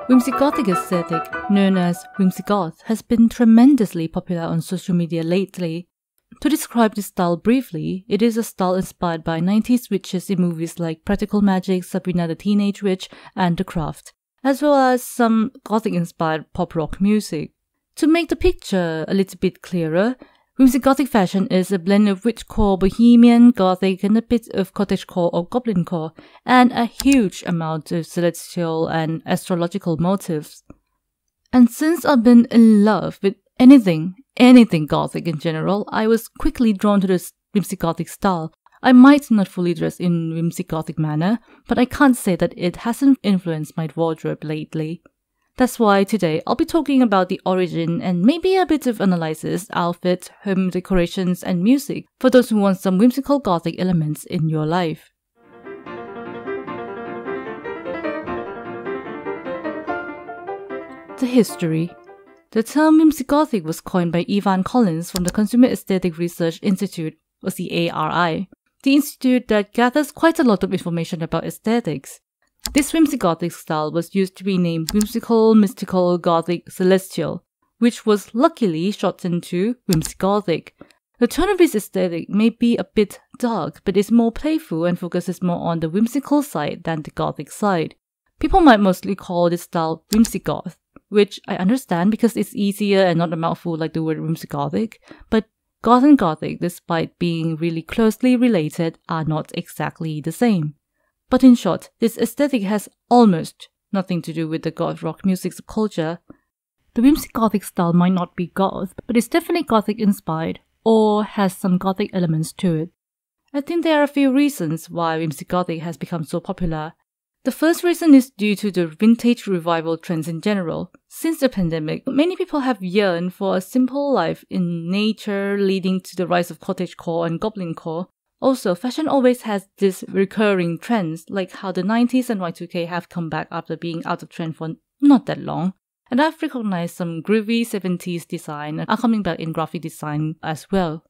Whimsigothic aesthetic, known as Whimsigoth, has been tremendously popular on social media lately. To describe this style briefly, it is a style inspired by 90s witches in movies like Practical Magic, Sabrina the Teenage Witch, and The Craft, as well as some gothic-inspired pop rock music. To make the picture a little bit clearer, Whimsigothic fashion is a blend of witchcore, bohemian, gothic, and a bit of cottagecore or goblincore, and a huge amount of celestial and astrological motifs. And since I've been in love with anything gothic in general, I was quickly drawn to this Whimsigothic style. I might not fully dress in Whimsigothic manner, but I can't say that it hasn't influenced my wardrobe lately. That's why today I'll be talking about the origin and maybe a bit of analysis, outfit, home decorations, and music for those who want some whimsical gothic elements in your life. The history. The term Whimsigothic was coined by Evan Collins from the Consumer Aesthetic Research Institute, or CARI, the institute that gathers quite a lot of information about aesthetics. This Whimsigothic style was used to be named whimsical, mystical, gothic, celestial, which was luckily shortened to Whimsigothic. The tone of this aesthetic may be a bit dark, but is more playful and focuses more on the whimsical side than the gothic side. People might mostly call this style Whimsigoth, which I understand because it's easier and not a mouthful like the word Whimsigothic, but goth and gothic, despite being really closely related, are not exactly the same. But in short, this aesthetic has almost nothing to do with the goth rock music subculture. The Whimsigothic style might not be goth, but it's definitely gothic inspired, or has some gothic elements to it. I think there are a few reasons why Whimsigothic has become so popular. The first reason is due to the vintage revival trends in general. Since the pandemic, many people have yearned for a simple life in nature, leading to the rise of cottagecore and goblincore. Also, fashion always has these recurring trends, like how the 90s and Y2K have come back after being out of trend for not that long. And I've recognized some groovy 70s design are coming back in graphic design as well.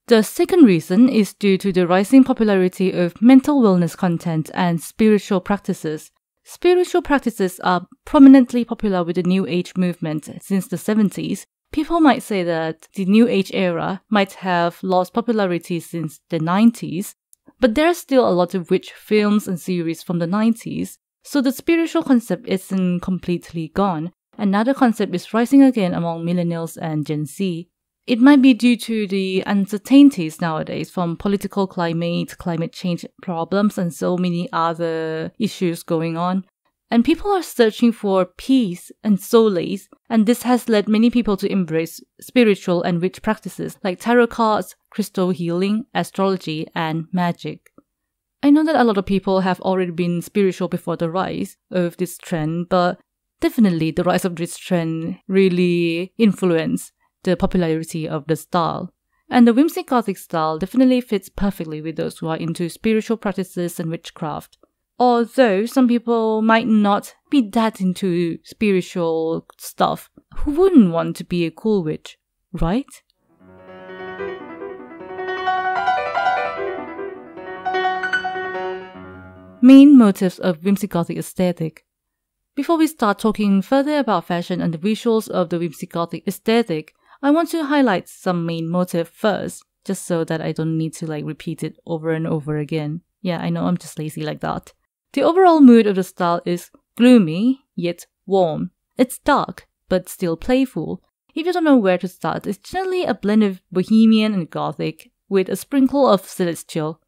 The second reason is due to the rising popularity of mental wellness content and spiritual practices. Spiritual practices are prominently popular with the New Age movement since the 70s. People might say that the New Age era might have lost popularity since the 90s, but there are still a lot of witch films and series from the 90s, so the spiritual concept isn't completely gone. Another concept is rising again among millennials and Gen Z. It might be due to the uncertainties nowadays from political climate change problems, and so many other issues going on. And people are searching for peace and solace, and this has led many people to embrace spiritual and witch practices like tarot cards, crystal healing, astrology, and magic. I know that a lot of people have already been spiritual before the rise of this trend, but definitely the rise of this trend really influenced the popularity of the style. And the Whimsigothic style definitely fits perfectly with those who are into spiritual practices and witchcraft. Although some people might not be that into spiritual stuff, who wouldn't want to be a cool witch, right? Main motifs of Whimsigothic aesthetic. Before we start talking further about fashion and the visuals of the Whimsigothic aesthetic, I want to highlight some main motif first, just so that I don't need to repeat it over and over again. Yeah, I know I'm just lazy like that. The overall mood of the style is gloomy, yet warm. It's dark, but still playful. If you don't know where to start, it's generally a blend of bohemian and gothic, with a sprinkle of celestial.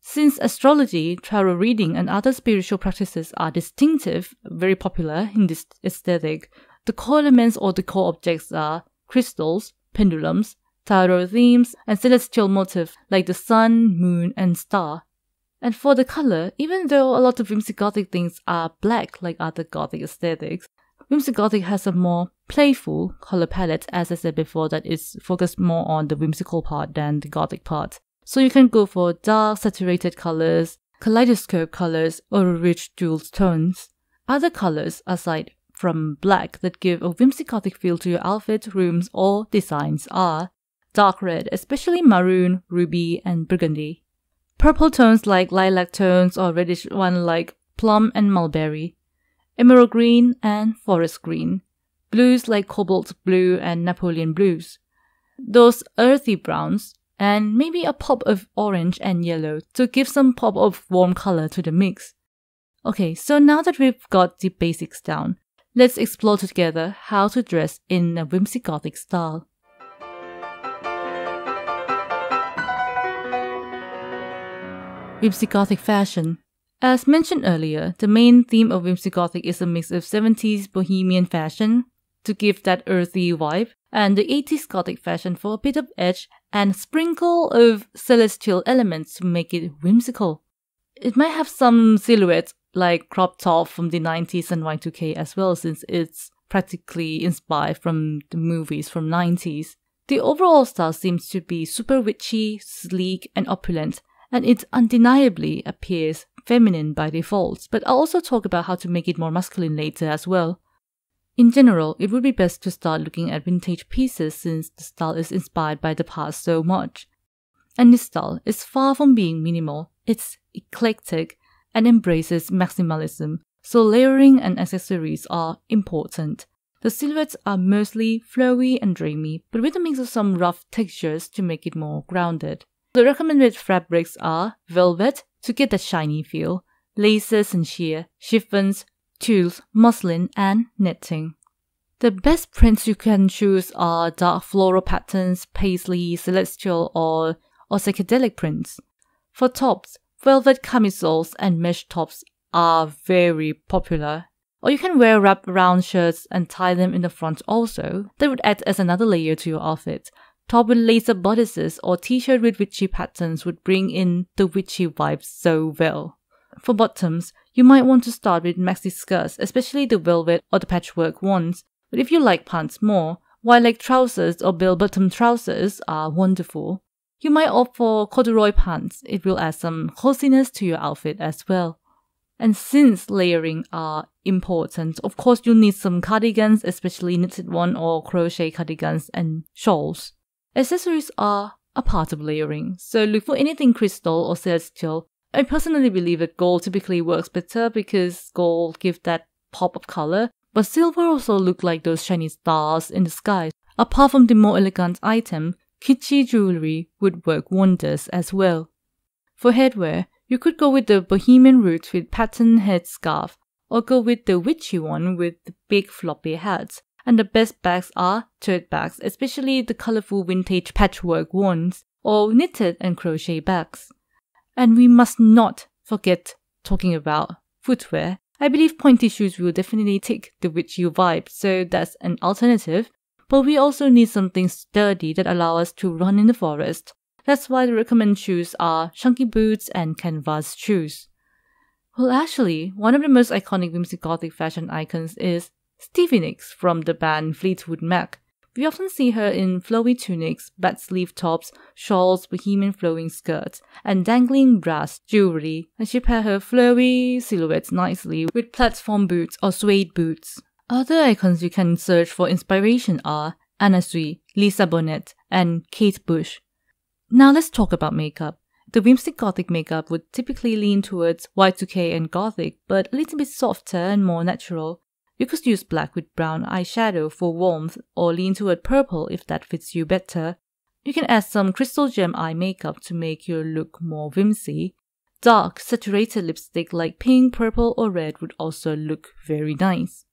Since astrology, tarot reading, and other spiritual practices are distinctive, very popular in this aesthetic, the core elements or the core objects are crystals, pendulums, tarot themes, and celestial motifs like the sun, moon, and star. And for the color, even though a lot of Whimsigothic things are black like other gothic aesthetics, Whimsigothic has a more playful color palette, as I said before, that is focused more on the whimsical part than the gothic part. So you can go for dark, saturated colors, kaleidoscope colors, or rich jewel tones. Other colors, aside from black, that give a Whimsigothic feel to your outfit, rooms, or designs are dark red, especially maroon, ruby, and burgundy. Purple tones like lilac tones or reddish one like plum and mulberry. emerald green, and forest green. Blues like cobalt blue and Napoleon blues. Those earthy browns, and maybe a pop of orange and yellow to give some pop of warm color to the mix. Okay, so now that we've got the basics down, let's explore together how to dress in a whimsigothic style. Whimsigothic fashion. As mentioned earlier, the main theme of Whimsigothic is a mix of 70s bohemian fashion to give that earthy vibe, and the 80s gothic fashion for a bit of edge and a sprinkle of celestial elements to make it whimsical. It might have some silhouettes like crop top from the 90s and Y2K as well, since it's practically inspired from the movies from 90s. The overall style seems to be super witchy, sleek and opulent, and it undeniably appears feminine by default, but I'll also talk about how to make it more masculine later as well. In general, it would be best to start looking at vintage pieces since the style is inspired by the past so much. And this style is far from being minimal, it's eclectic and embraces maximalism, so layering and accessories are important. The silhouettes are mostly flowy and dreamy, but with a mix of some rough textures to make it more grounded. The recommended fabrics are velvet to get that shiny feel, laces and sheer, chiffons, tulles, muslin and netting. The best prints you can choose are dark floral patterns, paisley, celestial or psychedelic prints. For tops, velvet camisoles and mesh tops are very popular. Or you can wear wrap-around shirts and tie them in the front also. That would add as another layer to your outfit. Top with lace-up bodices or t-shirt with witchy patterns would bring in the witchy vibes so well. For bottoms, you might want to start with maxi skirts, especially the velvet or the patchwork ones. But if you like pants more, wide-leg trousers or bell-bottom trousers are wonderful. You might opt for corduroy pants, it will add some coziness to your outfit as well. And since layering are important, of course you'll need some cardigans, especially knitted one or crochet cardigans and shawls. Accessories are a part of layering, so look for anything crystal or celestial. I personally believe that gold typically works better because gold gives that pop of color, but silver also look like those shiny stars in the sky. Apart from the more elegant item, kitschy jewelry would work wonders as well. For headwear, you could go with the bohemian route with patterned head scarf, or go with the witchy one with the big floppy hats. And the best bags are tote bags, especially the colorful vintage patchwork ones, or knitted and crochet bags. And we must not forget talking about footwear. I believe pointy shoes will definitely take the witchy vibe, so that's an alternative. But we also need something sturdy that allows us to run in the forest. That's why the recommended shoes are chunky boots and canvas shoes. Well, actually, one of the most iconic whimsigothic fashion icons is Stevie Nicks from the band Fleetwood Mac. We often see her in flowy tunics, bat sleeve tops, shawls, bohemian flowing skirts, and dangling brass jewelry, and she pairs her flowy silhouettes nicely with platform boots or suede boots. Other icons you can search for inspiration are Anna Sui, Lisa Bonet, and Kate Bush. Now let's talk about makeup. The whimsigothic makeup would typically lean towards Y2K and gothic, but a little bit softer and more natural. You could use black with brown eyeshadow for warmth or lean toward purple if that fits you better. You can add some crystal gem eye makeup to make your look more whimsy. Dark, saturated lipstick like pink, purple or red would also look very nice.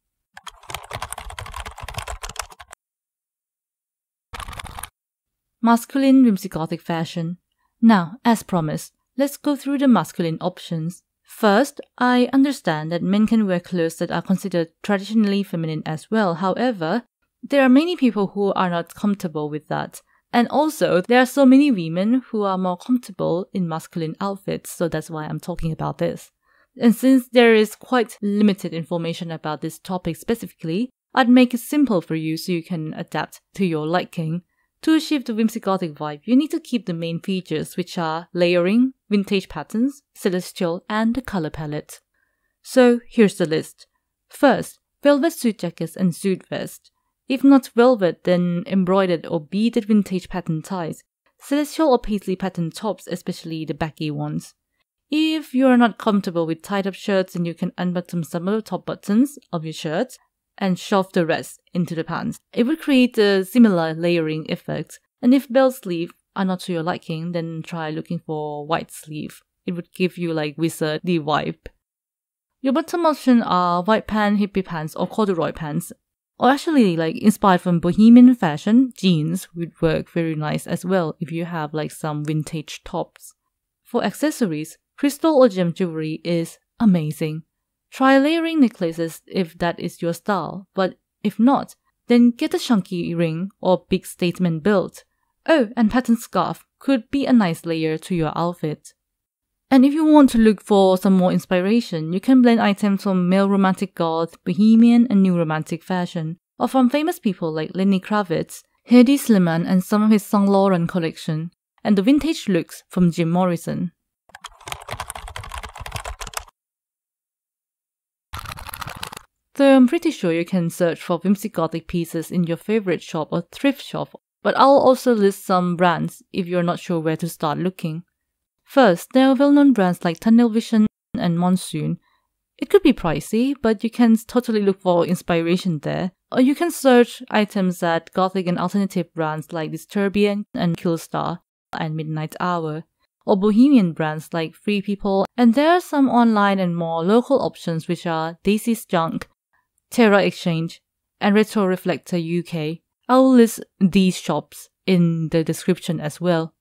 Masculine whimsigothic fashion. Now, as promised, let's go through the masculine options. First, I understand that men can wear clothes that are considered traditionally feminine as well. However, there are many people who are not comfortable with that. And also, there are so many women who are more comfortable in masculine outfits, so that's why I'm talking about this. And since there is quite limited information about this topic specifically, I'd make it simple for you so you can adapt to your liking. To achieve the whimsigothic vibe, you need to keep the main features, which are layering, vintage patterns, celestial, and the color palette. So here's the list. First, velvet suit jackets and suit vest. If not velvet, then embroidered or beaded vintage pattern ties, celestial or paisley pattern tops, especially the baggy ones. If you are not comfortable with tied-up shirts, then you can unbutton some of the top buttons of your shirts and shove the rest into the pants. It would create a similar layering effect. And if bell sleeves are not to your liking, then try looking for white sleeve. It would give you like wizardy vibe. Your bottom option are white pants, hippie pants, or corduroy pants. Or actually, like inspired from bohemian fashion, jeans would work very nice as well if you have like some vintage tops. For accessories, crystal or gem jewelry is amazing. Try layering necklaces if that is your style, but if not, then get a chunky ring or big statement belt. Oh, and patterned scarf could be a nice layer to your outfit. And if you want to look for some more inspiration, you can blend items from male romantic goth, bohemian, and new romantic fashion, or from famous people like Lenny Kravitz, Hedy Slimane, and some of his Saint Laurent collection, and the vintage looks from Jim Morrison. So I'm pretty sure you can search for whimsigothic pieces in your favorite shop or thrift shop, but I'll also list some brands if you're not sure where to start looking. First, there are well-known brands like Tunnel Vision and Monsoon. It could be pricey, but you can totally look for inspiration there. Or you can search items at gothic and alternative brands like Disturbia and Killstar and Midnight Hour, or bohemian brands like Free People, and there are some online and more local options which are Daisies Junk, TerraExchange, and RetroReflectorUK. I'll list these shops in the description as well.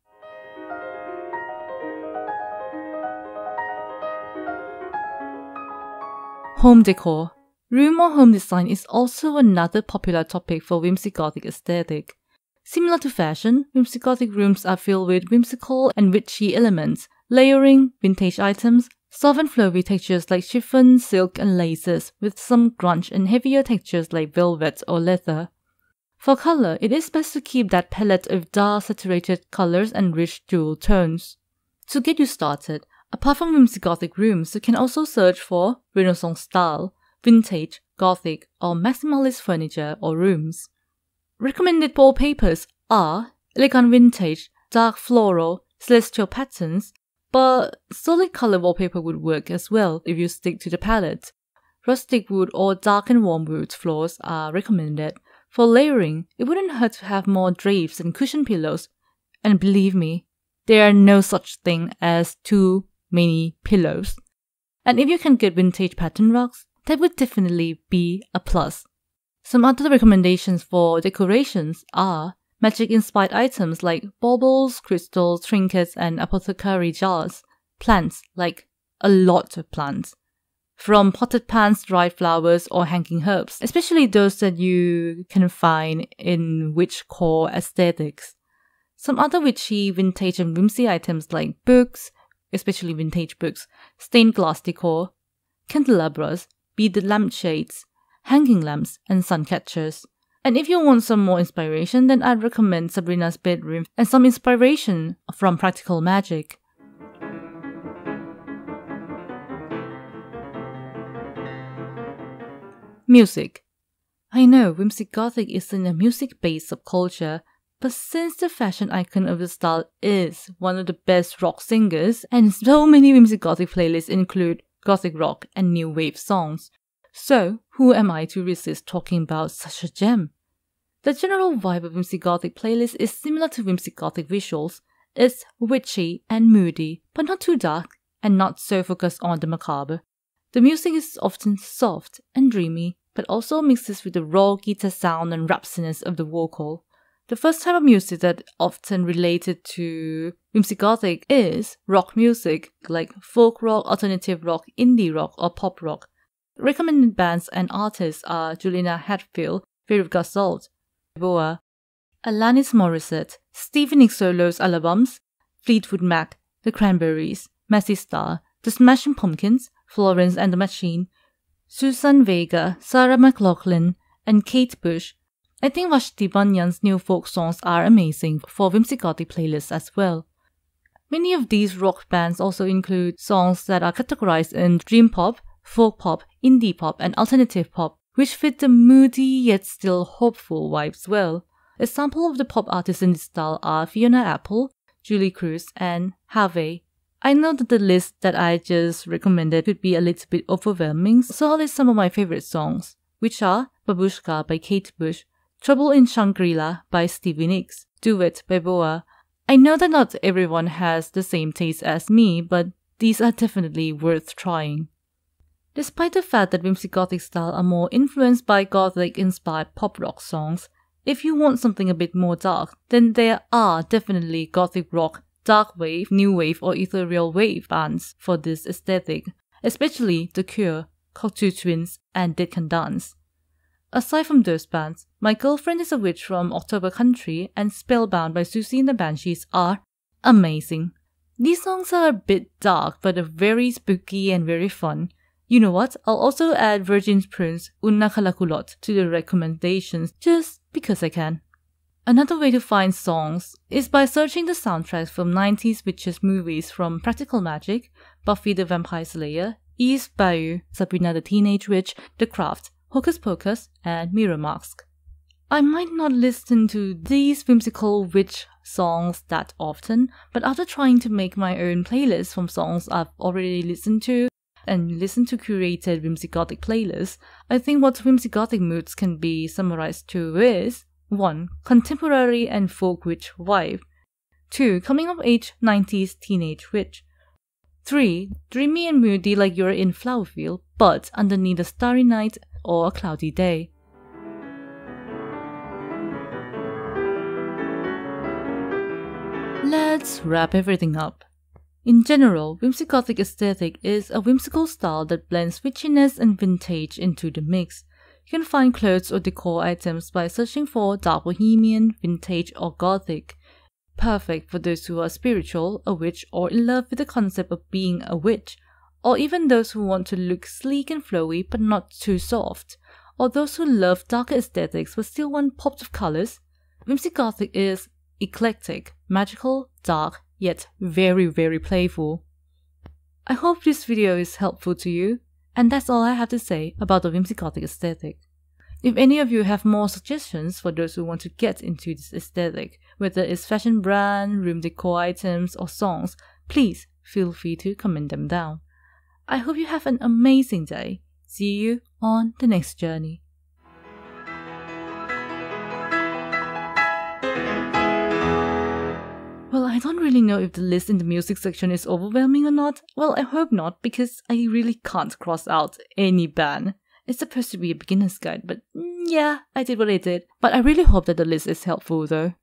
Home decor. Room or home design is also another popular topic for whimsigothic aesthetic. Similar to fashion, whimsigothic rooms are filled with whimsical and witchy elements, layering, vintage items, soft and flowy textures like chiffon, silk, and laces, with some grunge and heavier textures like velvet or leather. For color, it is best to keep that palette of dark saturated colors and rich jewel tones. To get you started, apart from whimsigothic rooms, you can also search for Renaissance style, vintage, gothic, or maximalist furniture or rooms. Recommended wallpapers are elegant vintage, dark floral, celestial patterns, but solid color wallpaper would work as well if you stick to the palette. Rustic wood or dark and warm wood floors are recommended. For layering, it wouldn't hurt to have more drapes and cushion pillows, and believe me, there are no such thing as too many pillows. And if you can get vintage pattern rugs, that would definitely be a plus. Some other recommendations for decorations are magic-inspired items like baubles, crystals, trinkets, and apothecary jars. Plants, like a lot of plants. From potted plants, dried flowers, or hanging herbs, especially those that you can find in witchcore aesthetics. Some other witchy, vintage, and whimsy items like books, especially vintage books, stained glass decor, candelabras, beaded lampshades, hanging lamps, and sun catchers. And if you want some more inspiration, then I'd recommend Sabrina's Bedroom and some inspiration from Practical Magic. Music. I know whimsigothic isn't a music-based subculture, but since the fashion icon of the style is one of the best rock singers, and so many whimsigothic playlists include gothic rock and new wave songs, so who am I to resist talking about such a gem? The general vibe of whimsigothic playlist is similar to whimsigothic visuals. It's witchy and moody, but not too dark and not so focused on the macabre. The music is often soft and dreamy, but also mixes with the raw guitar sound and rapsiness of the vocal. The first type of music that often related to whimsigothic is rock music, like folk rock, alternative rock, indie rock, or pop rock. Recommended bands and artists are Juliana Hatfield, Veruca Salt, Boa, Alanis Morissette, Stevie Nicks Solo's albums, Fleetwood Mac, The Cranberries, Massey Star, The Smashing Pumpkins, Florence and the Machine, Susan Vega, Sarah McLachlan, and Kate Bush. I think Vashti Bunyan's new folk songs are amazing for whimsigothic playlists as well. Many of these rock bands also include songs that are categorized in dream pop, folk pop, indie pop, and alternative pop, which fit the moody yet still hopeful vibes well. Examples of the pop artists in this style are Fiona Apple, Julie Cruz, and Harvey. I know that the list that I just recommended could be a little bit overwhelming, so I'll list some of my favorite songs, which are Babushka by Kate Bush, Trouble in Shangri-La by Stevie Nicks, Do It by Boa. I know that not everyone has the same taste as me, but these are definitely worth trying. Despite the fact that Whimsigothic style are more influenced by Gothic-inspired pop rock songs, if you want something a bit more dark, then there are definitely Gothic rock, dark wave, new wave or ethereal wave bands for this aesthetic, especially The Cure, Cocteau Twins and Dead Can Dance. Aside from those bands, My Girlfriend is a Witch from October Country and Spellbound by Susie and the Banshees are amazing. These songs are a bit dark but are very spooky and very fun. You know what? I'll also add Virgin Prince Una Kalakulot to the recommendations just because I can. Another way to find songs is by searching the soundtracks from 90s witches movies from Practical Magic, Buffy the Vampire Slayer, Eve's Bayou, Sabrina the Teenage Witch, The Craft, Hocus Pocus, and Mirror Mask. I might not listen to these whimsical witch songs that often, but after trying to make my own playlist from songs I've already listened to, and listen to curated Whimsigothic playlists, I think what Whimsigothic moods can be summarized to is 1. Contemporary and folk witch vibe. 2. Coming of age 90s teenage witch. 3. Dreamy and moody like you're in Flowerfield, but underneath a starry night or a cloudy day. Let's wrap everything up. In general, Whimsigothic aesthetic is a whimsical style that blends witchiness and vintage into the mix. You can find clothes or decor items by searching for dark bohemian, vintage or gothic. Perfect for those who are spiritual, a witch, or in love with the concept of being a witch, or even those who want to look sleek and flowy but not too soft, or those who love darker aesthetics but still want pops of colors. Whimsigothic is eclectic, magical, dark, yet very, very playful. I hope this video is helpful to you, and that's all I have to say about the Whimsigothic aesthetic. If any of you have more suggestions for those who want to get into this aesthetic, whether it's fashion brand, room decor items, or songs, please feel free to comment them down. I hope you have an amazing day. See you on the next journey. Well, I don't really know if the list in the music section is overwhelming or not. Well, I hope not, because I really can't cross out any band. It's supposed to be a beginner's guide, but yeah, I did what I did. But I really hope that the list is helpful though.